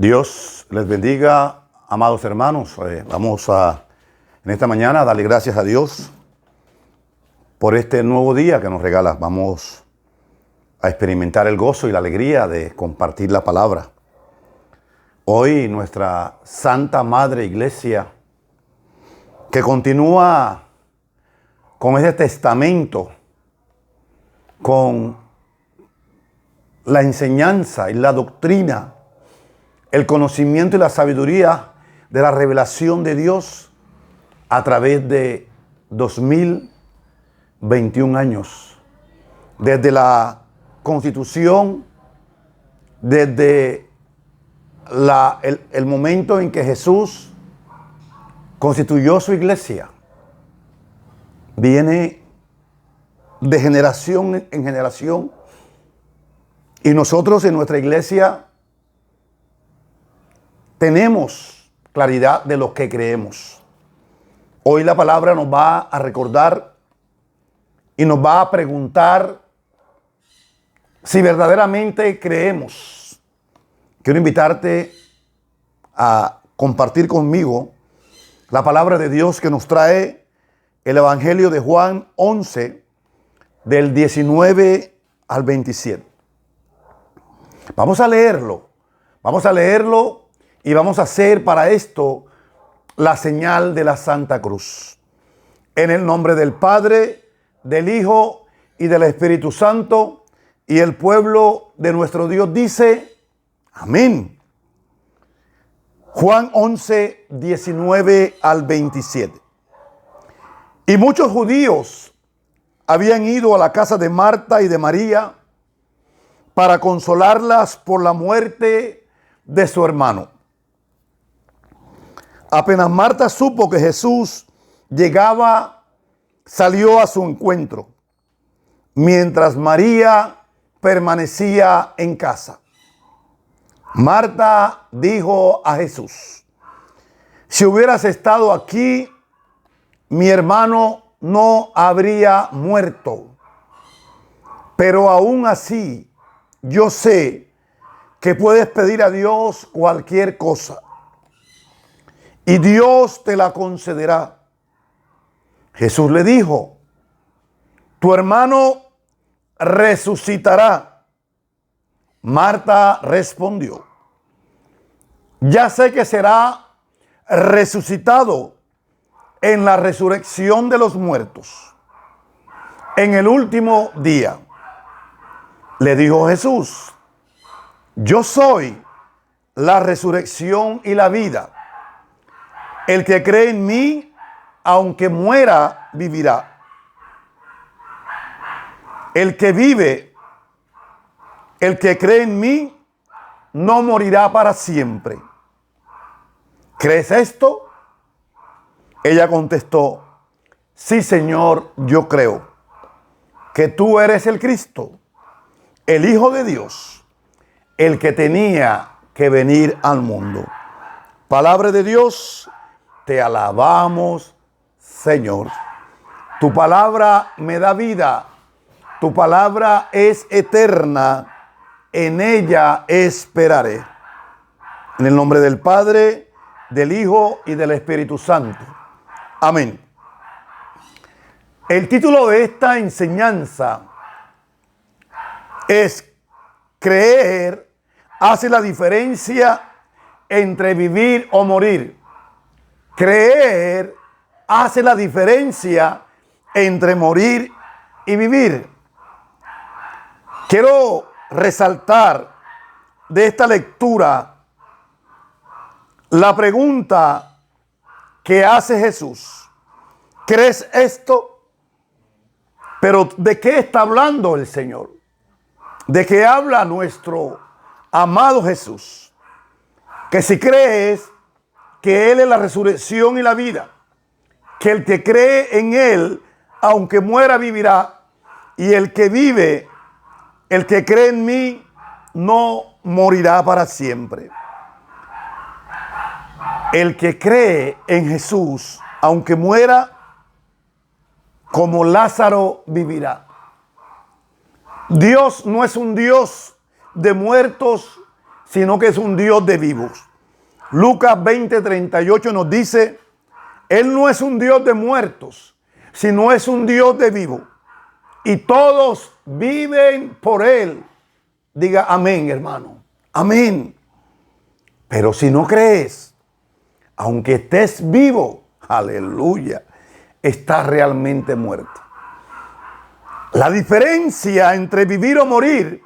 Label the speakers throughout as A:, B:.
A: Dios les bendiga, amados hermanos. Vamos en esta mañana a darle gracias a Dios por este nuevo día que nos regala. Vamos a experimentar el gozo y la alegría de compartir la palabra. Hoy nuestra Santa Madre Iglesia, que continúa con ese testamento, con la enseñanza y la doctrina, el conocimiento y la sabiduría de la revelación de Dios a través de 2021 años. Desde la Constitución, desde el momento en que Jesús constituyó su iglesia, viene de generación en generación, y nosotros en nuestra iglesia tenemos claridad de lo que creemos. Hoy la palabra nos va a recordar y nos va a preguntar si verdaderamente creemos. Quiero invitarte a compartir conmigo la palabra de Dios que nos trae el Evangelio de Juan 11, del 19 al 27. Vamos a leerlo y vamos a hacer para esto la señal de la Santa Cruz. En el nombre del Padre, del Hijo y del Espíritu Santo, y el pueblo de nuestro Dios dice, amén. Juan 11, 19 al 27. Y muchos judíos habían ido a la casa de Marta y de María para consolarlas por la muerte de su hermano. Apenas Marta supo que Jesús llegaba, salió a su encuentro, mientras María permanecía en casa. Marta dijo a Jesús: si hubieras estado aquí, mi hermano no habría muerto. Pero aún así, yo sé que puedes pedir a Dios cualquier cosa y Dios te la concederá. Jesús le dijo: tu hermano resucitará. Marta respondió: ya sé que será resucitado en la resurrección de los muertos, en el último día. Le dijo Jesús: yo soy la resurrección y la vida. El que cree en mí, aunque muera, vivirá. El que vive, el que cree en mí, no morirá para siempre. ¿Crees esto? Ella contestó: sí, Señor, yo creo que tú eres el Cristo, el Hijo de Dios, el que tenía que venir al mundo. Palabra de Dios, te alabamos, Señor. Tu palabra me da vida. Tu palabra es eterna. En ella esperaré. En el nombre del Padre, del Hijo y del Espíritu Santo. Amén. El título de esta enseñanza es: creer hace la diferencia entre vivir o morir. Creer hace la diferencia entre morir y vivir. Quiero resaltar de esta lectura la pregunta que hace Jesús. ¿Crees esto? Pero ¿de qué está hablando el Señor? ¿De qué habla nuestro amado Jesús? Que si crees que Él es la resurrección y la vida, que el que cree en Él, aunque muera, vivirá, y el que vive, el que cree en mí, no morirá para siempre. El que cree en Jesús, aunque muera, como Lázaro, vivirá. Dios no es un Dios de muertos, sino que es un Dios de vivos. Lucas 20:38 nos dice, Él no es un Dios de muertos, sino es un Dios de vivos. Y todos viven por Él. Diga amén, hermano. Amén. Pero si no crees, aunque estés vivo, aleluya, estás realmente muerto. La diferencia entre vivir o morir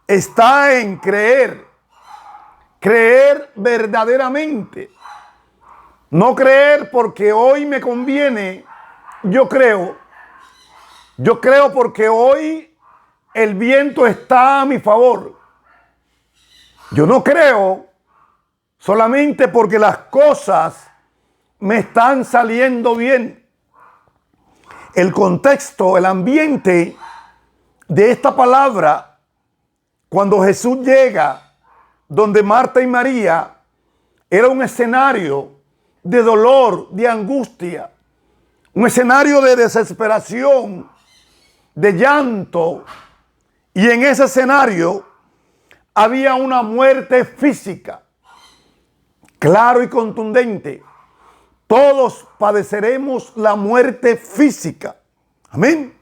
A: está en creer. Creer verdaderamente. No creer porque hoy me conviene. Yo creo porque hoy el viento está a mi favor. Yo no creo solamente porque las cosas me están saliendo bien. El contexto, el ambiente de esta palabra, cuando Jesús llega donde Marta y María, era un escenario de dolor, de angustia, un escenario de desesperación, de llanto. Y en ese escenario había una muerte física, claro y contundente. Todos padeceremos la muerte física. Amén.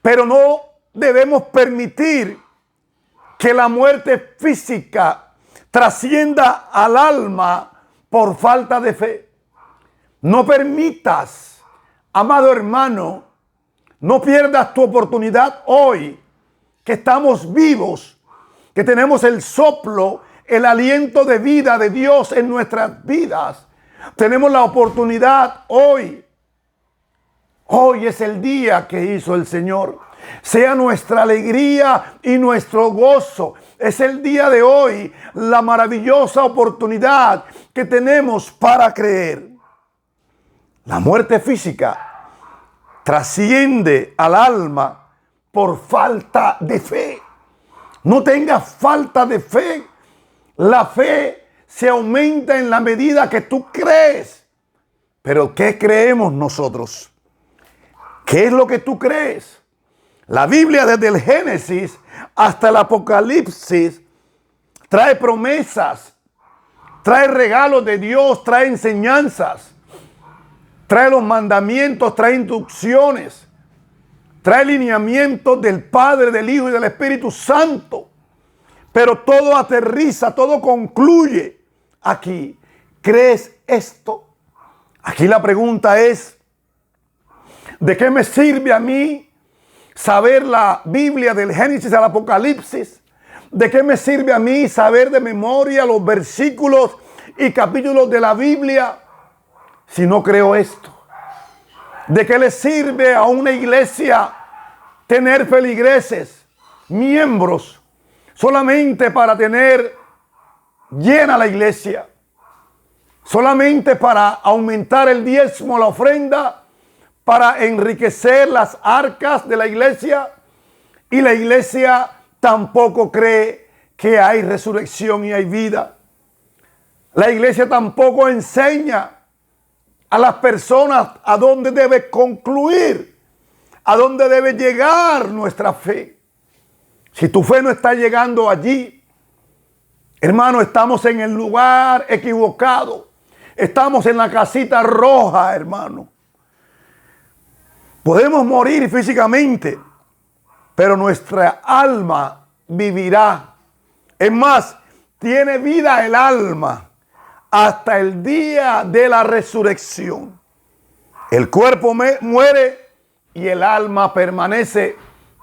A: Pero no debemos permitir que la muerte física trascienda al alma por falta de fe. No permitas, amado hermano, no pierdas tu oportunidad hoy, que estamos vivos, que tenemos el soplo, el aliento de vida de Dios en nuestras vidas. Tenemos la oportunidad hoy. Hoy es el día que hizo el Señor. Sea nuestra alegría y nuestro gozo. Es el día de hoy, la maravillosa oportunidad que tenemos para creer. La muerte física trasciende al alma por falta de fe. No tengas falta de fe. La fe se aumenta en la medida que tú crees. Pero ¿qué creemos nosotros? ¿Qué es lo que tú crees? La Biblia desde el Génesis hasta el Apocalipsis trae promesas, trae regalos de Dios, trae enseñanzas, trae los mandamientos, trae instrucciones, trae lineamientos del Padre, del Hijo y del Espíritu Santo. Pero todo aterriza, todo concluye aquí. ¿Crees esto? Aquí la pregunta es, ¿de qué me sirve a mí saber la Biblia del Génesis al Apocalipsis? ¿De qué me sirve a mí saber de memoria los versículos y capítulos de la Biblia si no creo esto? ¿De qué le sirve a una iglesia tener feligreses, miembros, solamente para tener llena la iglesia? Solamente para aumentar el diezmo, la ofrenda, para enriquecer las arcas de la iglesia. Y la iglesia tampoco cree que hay resurrección y hay vida. La iglesia tampoco enseña a las personas a dónde debe concluir, a dónde debe llegar nuestra fe. Si tu fe no está llegando allí, hermano, estamos en el lugar equivocado. Estamos en la casita roja, hermano. Podemos morir físicamente, pero nuestra alma vivirá. Es más, tiene vida el alma hasta el día de la resurrección. El cuerpo muere y el alma permanece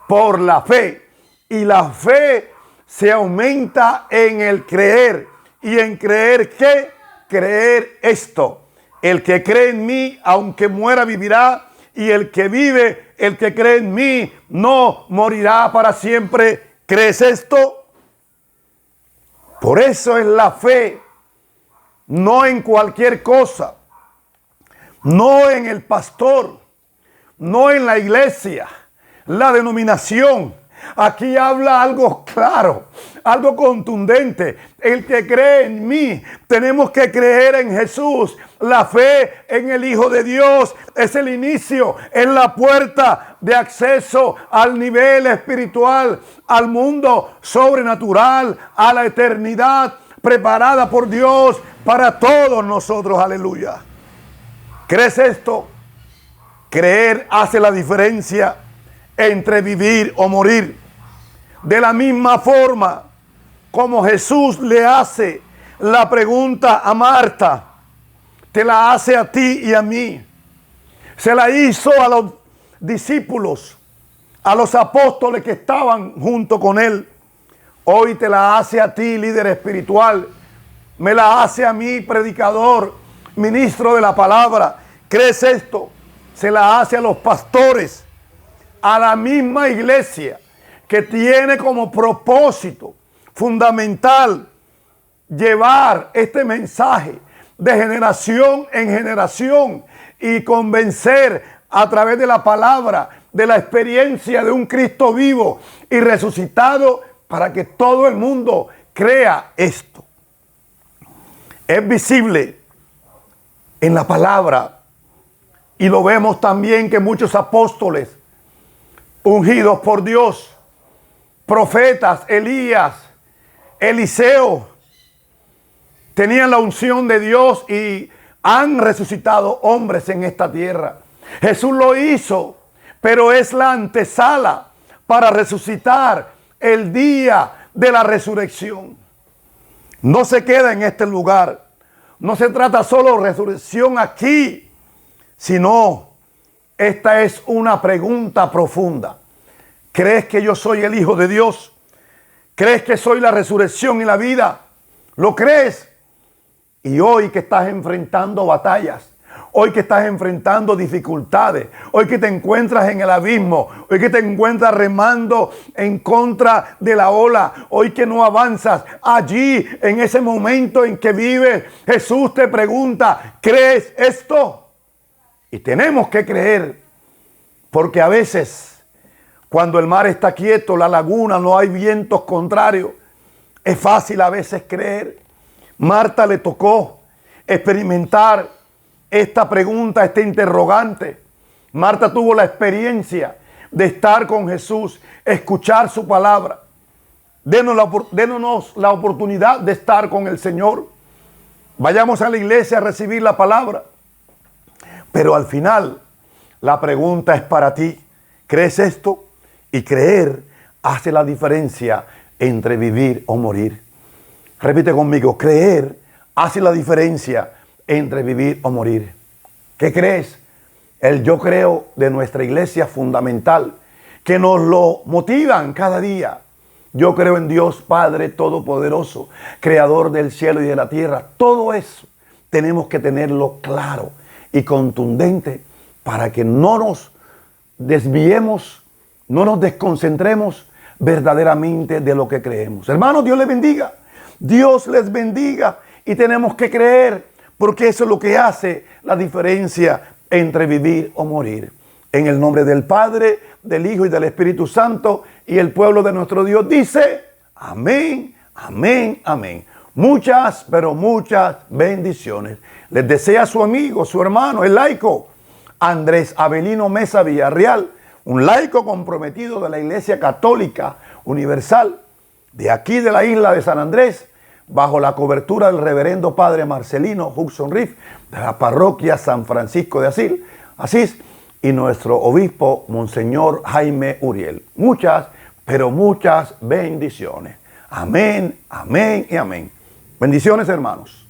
A: por la fe. Y la fe se aumenta en el creer. ¿Y en creer qué? Creer esto. El que cree en mí, aunque muera, vivirá. Y el que vive, el que cree en mí, no morirá para siempre. ¿Crees esto? Por eso es la fe. No en cualquier cosa. No en el pastor. No en la iglesia, la denominación, Aquí habla algo claro, algo contundente. El que cree en mí, tenemos que creer en Jesús. La fe en el Hijo de Dios es el inicio, es la puerta de acceso al nivel espiritual, al mundo sobrenatural, a la eternidad preparada por Dios para todos nosotros. Aleluya. ¿Crees esto? Creer hace la diferencia entre vivir o morir. De la misma forma como Jesús le hace la pregunta a Marta, te la hace a ti y a mí. Se la hizo a los discípulos, a los apóstoles que estaban junto con él. Hoy te la hace a ti, líder espiritual. Me la hace a mí, predicador, ministro de la palabra. ¿Crees esto? Se la hace a los pastores, a la misma iglesia que tiene como propósito fundamental llevar este mensaje de generación en generación y convencer a través de la palabra, de la experiencia de un Cristo vivo y resucitado, para que todo el mundo crea esto. Es visible en la palabra y lo vemos también que muchos apóstoles ungidos por Dios, profetas, Elías, Eliseo, tenían la unción de Dios y han resucitado hombres en esta tierra. Jesús lo hizo, pero es la antesala para resucitar el día de la resurrección. No se queda en este lugar. No se trata solo de resurrección aquí, sino esta es una pregunta profunda. ¿Crees que yo soy el Hijo de Dios? ¿Crees que soy la resurrección y la vida? ¿Lo crees? Y hoy que estás enfrentando batallas, hoy que estás enfrentando dificultades, hoy que te encuentras en el abismo, hoy que te encuentras remando en contra de la ola, hoy que no avanzas, allí en ese momento en que vives, Jesús te pregunta, ¿crees esto? Y tenemos que creer, porque a veces cuando el mar está quieto, la laguna, no hay vientos contrarios, es fácil a veces creer. Marta le tocó experimentar esta pregunta, este interrogante. Marta tuvo la experiencia de estar con Jesús, escuchar su palabra. Denos la oportunidad de estar con el Señor. Vayamos a la iglesia a recibir la palabra. Pero al final, la pregunta es para ti. ¿Crees esto? Y creer hace la diferencia entre vivir o morir. Repite conmigo, creer hace la diferencia entre vivir o morir. ¿Qué crees? El yo creo de nuestra iglesia fundamental, que nos lo motivan cada día. Yo creo en Dios Padre Todopoderoso, Creador del cielo y de la tierra. Todo eso tenemos que tenerlo claro y contundente para que no nos desviemos, no nos desconcentremos verdaderamente de lo que creemos. Hermanos, Dios les bendiga. Dios les bendiga y tenemos que creer, porque eso es lo que hace la diferencia entre vivir o morir. En el nombre del Padre, del Hijo y del Espíritu Santo, y el pueblo de nuestro Dios dice, amén, amén, amén. Muchas, pero muchas bendiciones. Les desea su amigo, su hermano, el laico, Andrés Avelino Mesa Villarreal, un laico comprometido de la Iglesia Católica Universal, de aquí de la isla de San Andrés, bajo la cobertura del reverendo padre Marcelino Hudson Riff, de la parroquia San Francisco de Asís, y nuestro obispo, Monseñor Jaime Uriel. Muchas, pero muchas bendiciones. Amén, amén y amén. Bendiciones, hermanos.